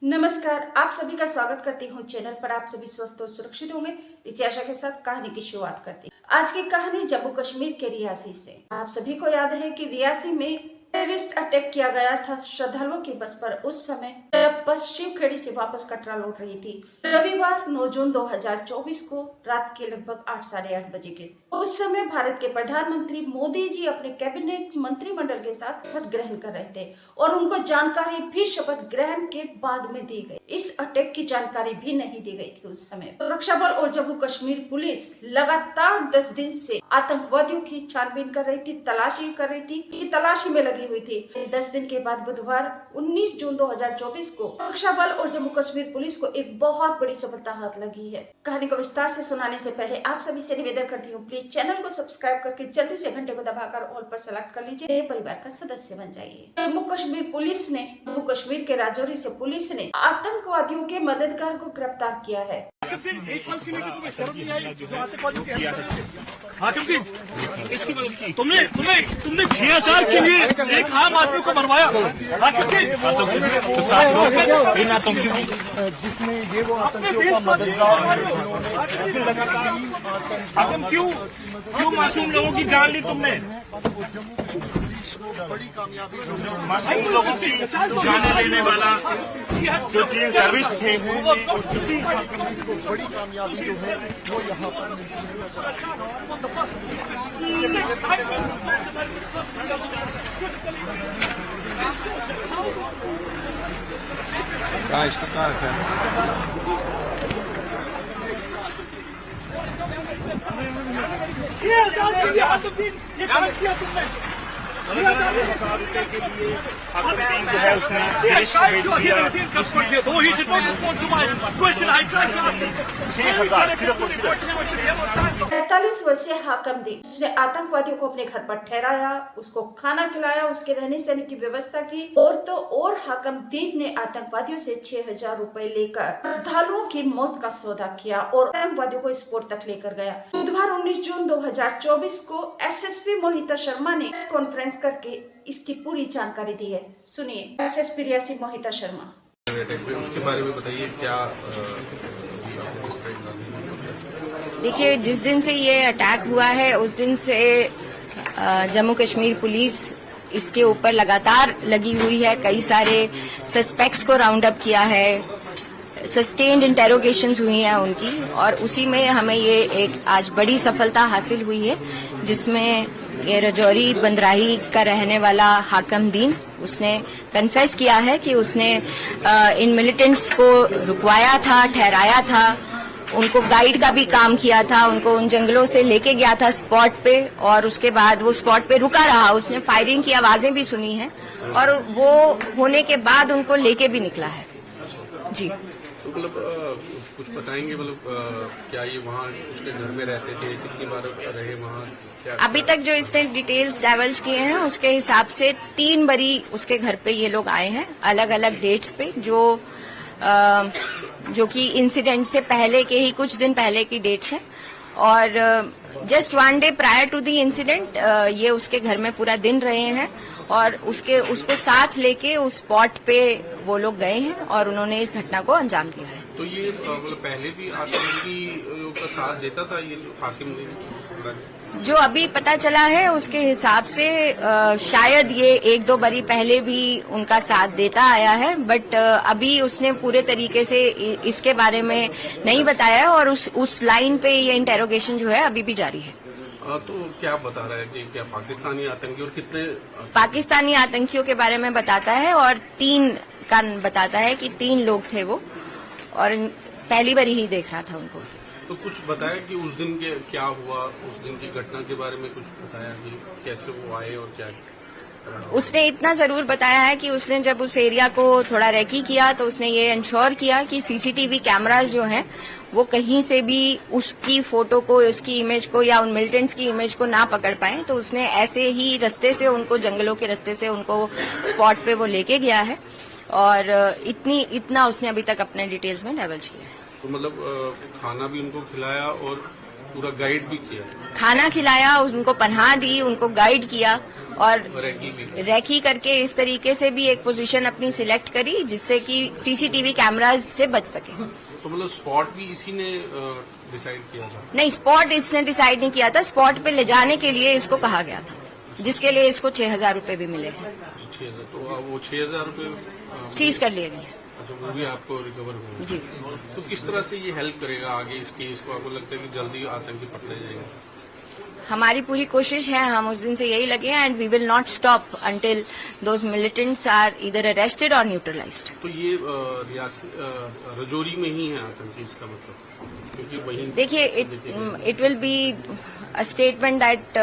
नमस्कार, आप सभी का स्वागत करती हूँ चैनल पर। आप सभी स्वस्थ और सुरक्षित होंगे इसी आशा के साथ कहानी की शुरुआत करती हूँ। आज की कहानी जम्मू कश्मीर के रियासी से। आप सभी को याद है कि रियासी में टेररिस्ट अटैक किया गया था श्रद्धालुओं की बस पर। उस समय जब बस शिवखेड़ी से वापस कटरा लौट रही थी, रविवार 9 जून 2024 को रात के लगभग 8 साढ़े 8 बजे के उस समय भारत के प्रधानमंत्री मोदी जी अपने कैबिनेट मंत्रिमंडल के साथ शपथ ग्रहण कर रहे थे और उनको जानकारी भी शपथ ग्रहण के बाद में दी गई। इस अटैक की जानकारी भी नहीं दी गई थी उस समय। सुरक्षा बल और जम्मू कश्मीर पुलिस लगातार 10 दिन से आतंकवादियों की छानबीन कर रही थी, तलाशी कर रही थी, तलाशी में लगी हुई थी। 10 दिन के बाद बुधवार 19 जून 2024 को सुरक्षा बल और जम्मू कश्मीर पुलिस को एक बहुत बड़ी सफलता हाथ लगी है। कहानी को विस्तार से सुनाने से पहले आप सभी से निवेदन करती हूँ, प्लीज चैनल को सब्सक्राइब करके जल्दी से घंटे को दबाकर ऑल पर सेलेक्ट कर लीजिए, नए परिवार का सदस्य बन जाइए। जम्मू कश्मीर के राजौरी से पुलिस ने आतंकवादियों के मददगार को गिरफ्तार किया है। एक पल के लिए तुम्हें शर्म नहीं आई जो आतंकवादियों के हाँ क्योंकि इसकी तुमने 6000 के लिए एक आम आदमी को मरवाया। हाँ क्योंकि जिसमें ये वो आतंकियों का मददगार क्यों मासूम लोगों की जान ली तुमने? बड़ी कामयाबी मासूम लोगों की जान लेने वाला जो 3 टेररिस्ट थे बड़ी कामयाबी जो है वो यहाँ पर क्या इसको क्या रखा है? 6000 के लिए ये गलत किया तुमने। 6000 के लिए जो है उसने देश को भेज दिया। 43 वर्षीय हाकमदीन, उसने आतंकवादियों को अपने घर पर ठहराया, उसको खाना खिलाया, उसके रहने सहने की व्यवस्था की और तो और हाकमदीन ने आतंकवादियों से 6000 रुपए लेकर श्रद्धालुओं की मौत का सौदा किया और आतंकवादियों को स्पोर्ट तक लेकर गया। बुधवार 19 जून 2024 को एसएसपी मोहिता शर्मा ने कॉन्फ्रेंस करके इसकी पूरी जानकारी दी है। सुनिए एसएसपी रियासी मोहिता शर्मा। उसके बारे में बताइए क्या। देखिए, जिस दिन से ये अटैक हुआ है उस दिन से जम्मू कश्मीर पुलिस इसके ऊपर लगातार लगी हुई है। कई सारे सस्पेक्ट्स को राउंड अप किया है, सस्टेन्ड इंटेरोगेशंस हुई हैं उनकी, और उसी में हमें ये एक आज बड़ी सफलता हासिल हुई है, जिसमें ये राजौरी बंदराही का रहने वाला हाकमदीन, उसने कन्फेस किया है कि उसने इन मिलिटेंट्स को रुकवाया था, ठहराया था, उनको गाइड का भी काम किया था, उनको उन जंगलों से लेके गया था स्पॉट पे, और उसके बाद वो स्पॉट पे रुका रहा। उसने फायरिंग की आवाजें भी सुनी हैं और वो होने के बाद उनको लेके भी निकला है। जी, तो मतलब कुछ बताएंगे, मतलब क्या ये वहाँ उसके घर में रहते थे, कितनी बार रहे वहाँ? अभी तक जो इसने डिटेल्स डाइवल्ज किए हैं उसके हिसाब से 3 बारी उसके घर पे ये लोग आए हैं, अलग अलग डेट्स पे, जो कि इंसिडेंट से पहले के ही कुछ दिन पहले की डेट्स हैं। और just 1 day prior to the incident ये उसके घर में पूरा दिन रहे हैं और उसको साथ लेके उस स्पॉट पे वो लोग गए हैं और उन्होंने इस घटना को अंजाम दिया है। तो ये मतलब पहले भी आतंकी का साथ देता था ये हाकिम? जो अभी पता चला है उसके हिसाब से शायद ये 1-2 बारी पहले भी उनका साथ देता आया है, बट अभी उसने पूरे तरीके से इसके बारे में नहीं बताया है और उस लाइन पे ये इंटेरोगेशन जो है अभी भी जारी है। तो क्या बता रहा है कि क्या पाकिस्तानी आतंकी और कितने पाकिस्तानी आतंकियों के बारे में बताता है और 3 का बताता है कि 3 लोग थे वो, और पहली बारी ही देख रहा था उनको। तो कुछ बताया कि उस दिन के क्या हुआ, उस दिन की घटना के बारे में कुछ बताया कि कैसे वो आए और क्या? उसने इतना जरूर बताया है कि उसने जब उस एरिया को थोड़ा रेकी किया तो उसने ये इंश्योर किया कि सीसीटीवी कैमरास जो हैं वो कहीं से भी उसकी फोटो को, उसकी इमेज को या उन मिलिटेंट्स की इमेज को ना पकड़ पाए, तो उसने ऐसे ही रास्ते से उनको, जंगलों के रास्ते से उनको स्पॉट पे वो लेके गया है और इतना उसने अभी तक अपने डिटेल्स में डाइवल्ज किया है। तो मतलब खाना भी उनको खिलाया और पूरा गाइड भी किया, खाना खिलाया, उनको पनाह दी, उनको गाइड किया और रेकी भी। रेकी करके इस तरीके से भी एक पोजीशन अपनी सिलेक्ट करी जिससे कि सीसीटीवी कैमराज से बच सके। तो मतलब स्पॉट भी इसी ने डिसाइड किया था? नहीं, स्पॉट इसने डिसाइड नहीं किया था, स्पॉट पे ले जाने के लिए इसको कहा गया था, जिसके लिए इसको 6,000 रुपए भी मिले हैं। 6,000, तो वो 6,000 रुपये सीज कर लिए गए। अच्छा, वो भी आपको रिकवर हुए? जी। तो किस तरह से ये हेल्प करेगा आगे इस केस को? आपको लगता है कि जल्दी आतंकी पकड़े जाएंगे? हमारी पूरी कोशिश है, हम उस दिन से यही लगे हैं and we will not stop until those militants are either arrested और न्यूट्रलाइज्ड। तो ये रजौरी में ही है आतंकी, इसका मतलब? क्योंकि वहीं देखिए, it will be a statement that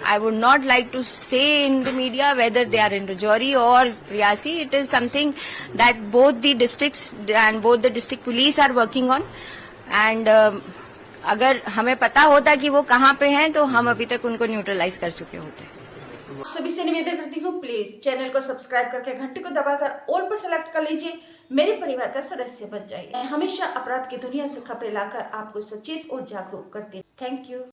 I would not like to say in the media whether they are in Rajouri or Riyasi. It is something that both the districts and both the district police are working on. And अगर हमें पता होता कि वो कहाँ पे हैं तो हम अभी तक उनको न्यूट्रलाइज कर चुके होते। सभी से निवेदन करती हूँ, प्लीज चैनल को सब्सक्राइब करके घंटी को दबाकर ऑल पर सेलेक्ट कर लीजिए, मेरे परिवार का सदस्य बन जाइए। मैं हमेशा अपराध की दुनिया से खबरें लाकर आपको सचेत और जागरूक करती हूँ। Thank you.